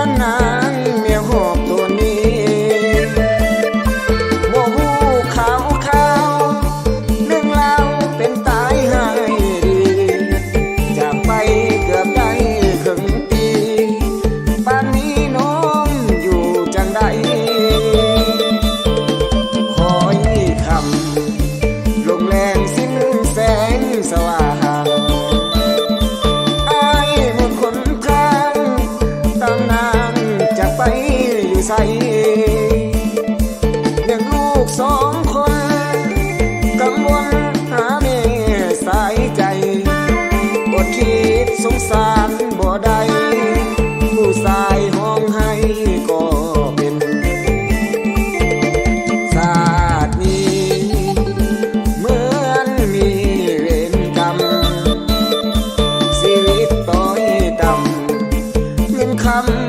อนนางเมียหอบตัวนี้โมหูข่าวเรื่องราวเป็นตายหายดีจากไปเกือบได้ครึ่งปีป่านนี้น้องอยู่จังใดคอยคำลงแรงสิ้นแสงสว่างไปอยู่ใส่เลี้ยงลูกสองคนกังวลหาแม่สายใจอดคิดสงสารบ่ได้ผู้ชายห้องให้ก็เป็นชาตินี้เหมือนมีเวรกรรมชีวิตต้อยต่ำเงินคำ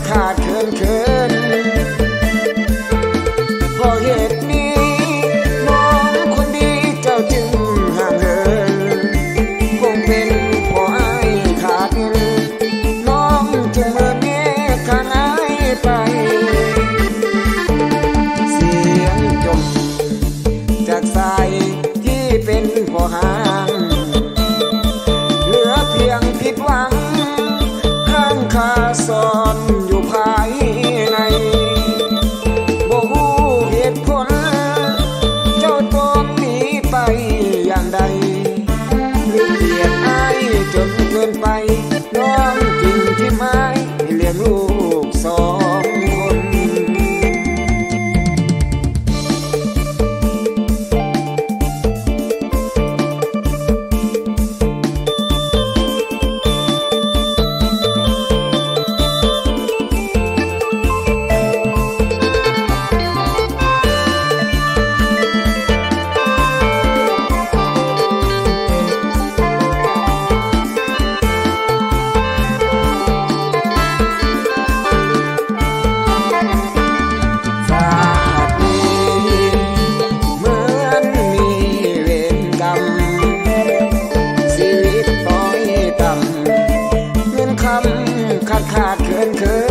ขาดเคินเพราะเหตุนี้น้องคนดีเจ้าจึงห่างเหินคงเป็นเพราะอ้ายขาดเงินน้องจึงเมื่อเมียขาดอ้ายไปเสียงจมจากสายที่เป็นเพราะห่างเหลือเพียงผิดหวังข้างคาซ้อนอยู่ภายในบ่ฮู้เหตุผลเจ้าตนหนีไปอย่างใดหรือเกลียดอ้ายจนเกินไปน้องทิ้งที่ไม้เลี้ยงลูกสองคนขาดเคิน